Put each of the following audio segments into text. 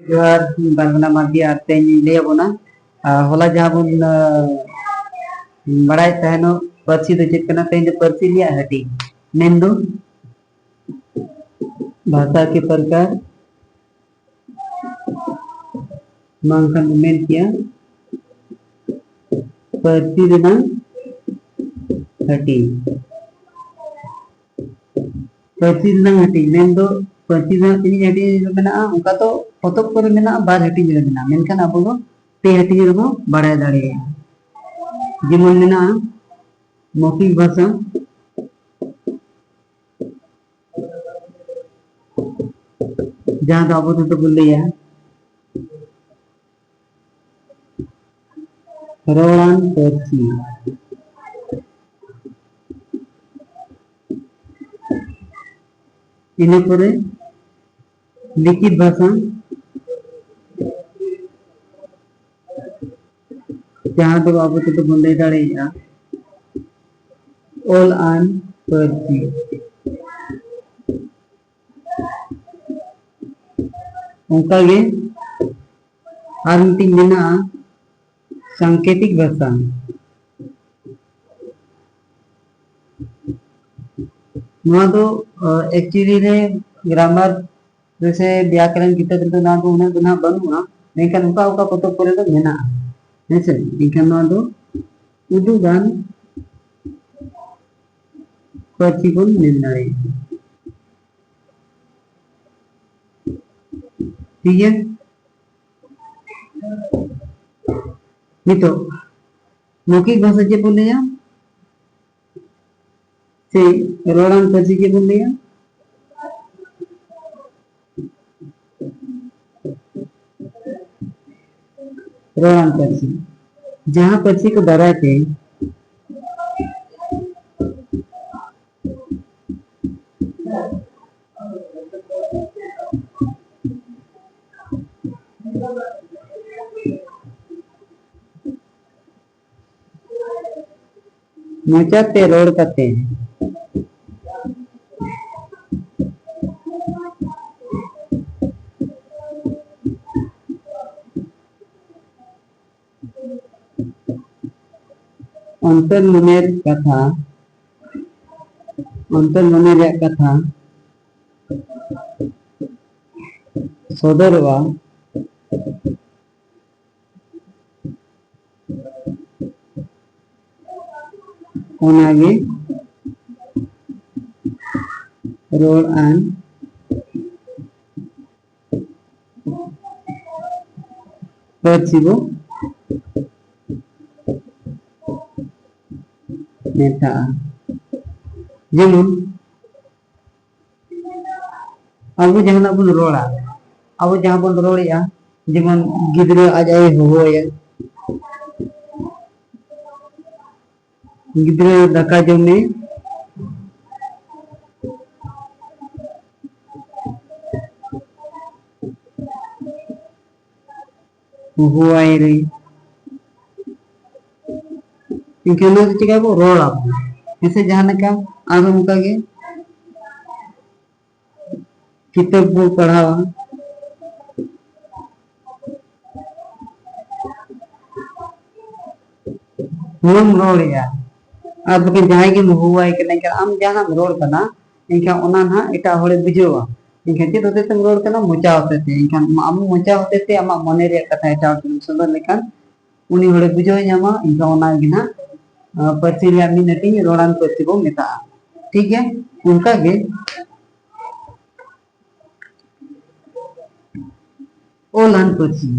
जोहार बालगना मार्गी आते ले बोना होला जहां बुन बड़ाई तहनो पर्ची दो चेक करना तेज पर्ची लिया हटी मेंदो भाषा के प्रकार मांगkan मेन किया पर्ची देना हटी पर्ची देना हटी मेंदो पर्ची देना तीन हटी मेना उनका तो पतोब करे मेना बार हटी जगह मेना मेनखान अब दो पे हटी जगह बड़ाई दाड़े जेमन मेना मौखिक भाषा जहां अब तो बोल लिया रोलान पर्ची इन्हें परे लिखित भाषा जहां तो अब तो बोल दाड़े ऑल आन पर्ची उनका गे आर मिटिंग मेना सांकेतिक भाषा एक्चुअली रे ग्रामर जैसे व्याकरण किताब तो ना तो उन्हें ना बनूंगा लेकिन उनका उनका पतो करे तो मेना ऐसे लेकिन ना तो उदुगान पर्ची को मिलना है ठीक है नहीं तो मौखिक भाषा के बोले या से रोड़ान पर्ची के बोले या रोड़ान पर्ची जहां पर्ची को डरा के मुचाते रोड करते हैं अंतर मनेर कथा सदरवा ओनागे रोड आन पर्ची को नेता जेमन अब जहां बन रोड़ा अब जहां बन रोड़िया जेमन गिद्र आज आए होया गिद्र दाका जमे हुआई रे इनके लोग चिका को रोड़ा ऐसे जहां का आगे उनका के किताब को पढ़ावा हम रोड़िया अब के जहां के हुआई के नहीं आम जहां रोड करना इनका ओना ना एटा होड़े बुझेवा इनका चेत होते तुम रोड करना मोचा होते थे इनका आम मोचा होते थे आमा मने रे कथा एटा सुंदर लेखन उनी होड़े बुझो ᱧᱟᱢᱟ इनका ओना गिना पर्ची रे मिनटी रोड़ान पर्ची को मेता ठीक है उनका गे ओलान पर्ची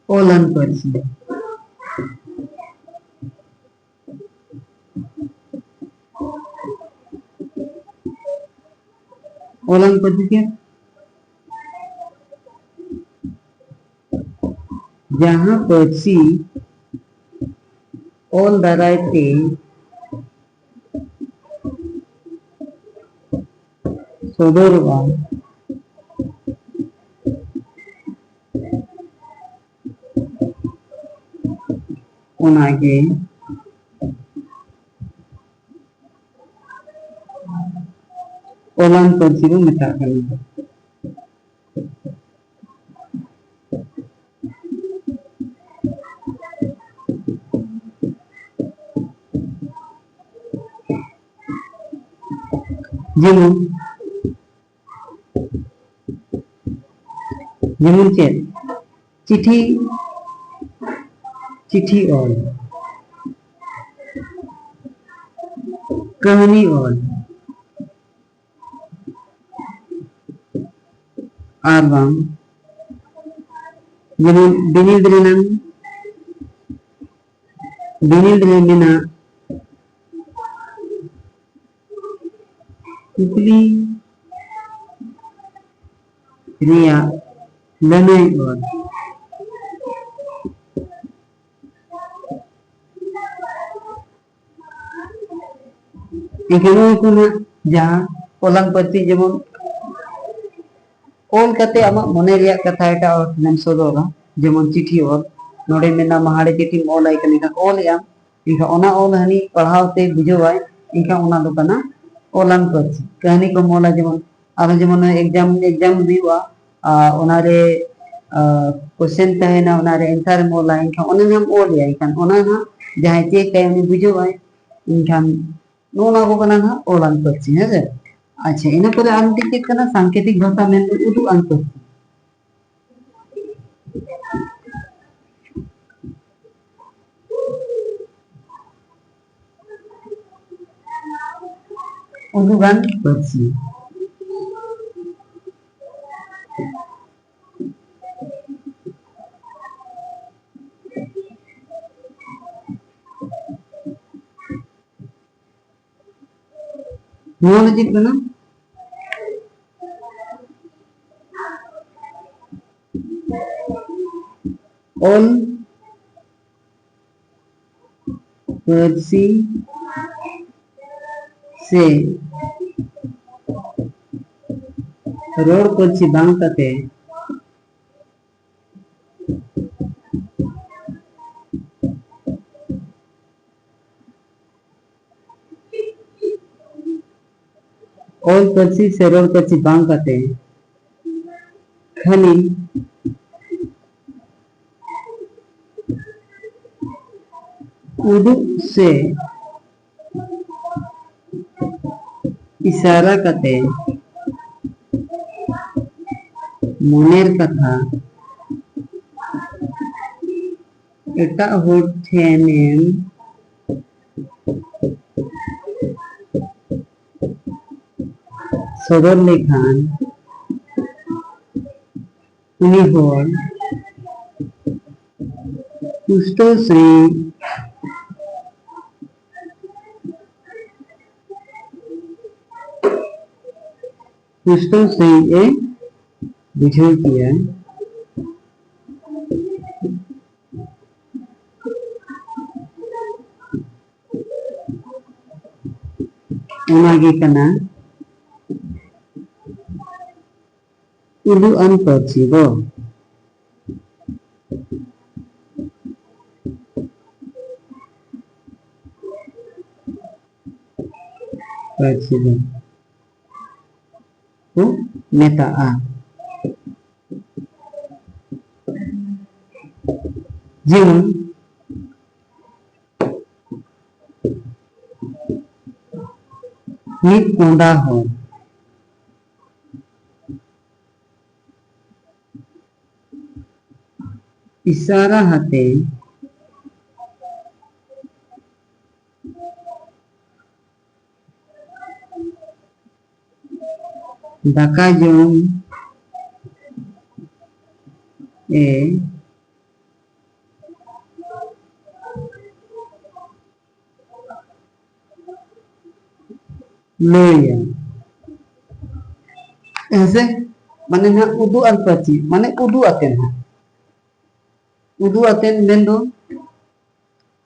ओलान पर्ची ओलान पर्ची क्या जहां पर्ची ऑल दारायते सदरवा ओनागे ओलान पार्सी को मेता करना जेमन जेमन चेत चिठी चिठी और कहानी और आरबाम जेमन बिनिद रेनांग बिनिद रेना कुकली रिया लनाई और इकनो को ना जहां ओलान पार्सी जेमन ओल कते आमा मने रिया कथा एटा और नेम सोदोरा जेमन चिठी और नोडे मेना महाड़े चिठी ओल आई कनिका ओल या इनका ओना ओल हनी पढ़ावते बुझोवाय इनका ओना दो कना ओलान पार्सी कहानी को मोला जेमन आरो जेमन एग्जाम एग्जाम हुआ ओनारे क्वेश्चन तहेना ओनारे आंसर मोला इनका ओना नाम ओल या इनका ओना ना जहां चेक कय उनी बुझोवाय इनका नोना को कना ना ओलान पार्सी है जे अच्छा इन पर आंटी चेक करना सांकेतिक भाषा में उदु अंतर उदुगान पार्सी नोना चेक करना ओल पार्सी से रोड पार्सी बांग कते ओल पार्सी से रोड पार्सी बांग कते खाली उदु से इशारा कते मोनेर कथा एटा होठेनेम सदर लेखान उनी होर पुष्टो से ए बुझो किया ओनागे कना उलु अन पार्सी बो पार्सी बो को नेता आ जेमन मित कोंडा हो इशारा हाथे दाका जोम ए लोया ऐसे माने ना उदु अल्पाची माने उदु आतेन है उदु आतेन मेंदो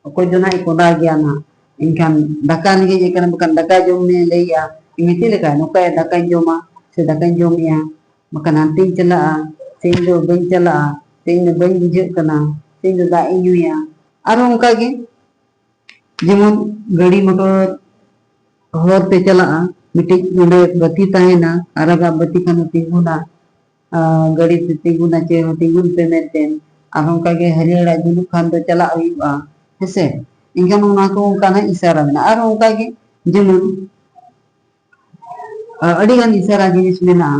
कोई जना कोदा गया ना इनखान दाका निगे जे kana bukan दाका जोम ने लेया इमिति लेका नोका दाका जोमा से दाका जोमिया maka nanti celaa sing do ben celaa sing do ben bujeu kana sing do da inyuya aro onka ge jemon gadi motor hor te celaa मिट्टी नोडे बत्ती तहना आरागा बत्ती खान तिंगुना गाड़ी ते तिंगुना चे तिंगुन पे मेंटेन और उनका के हरियाणा जुलू खान तो चला हुआ हेसे इनका उना को उनका ना इशारा में और उनका के जेमन अड़ी गान इशारा जिनिस में ना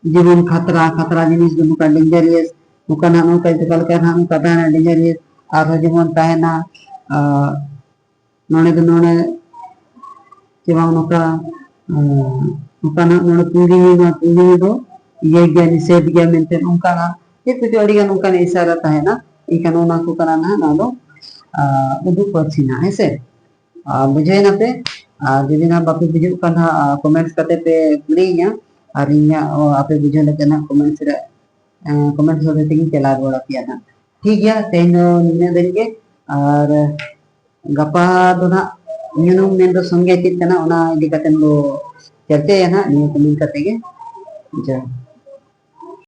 जेमन खतरा खतरा जिनिस जो नुका डेंजरियस नुका ना नुका इतकाल कर ना नुका ना डेंजरियस और जेमन तहना नोने तो नोने जेबा नुका नुका ना नोने पुंगी दो ये गया निषेध गया मेंटेन उनका ना ये तो अड़ी गान उनका इशारा तहना इनका नोना को करा ना ना दो उदुक पछिना हेसे बुझे ना पे जुदी ना बापे बुझे कना कमेंट्स करते पे कुलिया और इन्या आपे बुझे लेना कमेंट्स रे कमेंट्स होते ती चला रोड़ा पिया ना ठीक है तेन निने देंगे और गपा दो ना न्यूनु मेन दो संगे चित ना ओना इदी कतेन दो चर्चा है ना नियो कमेंट करते के जा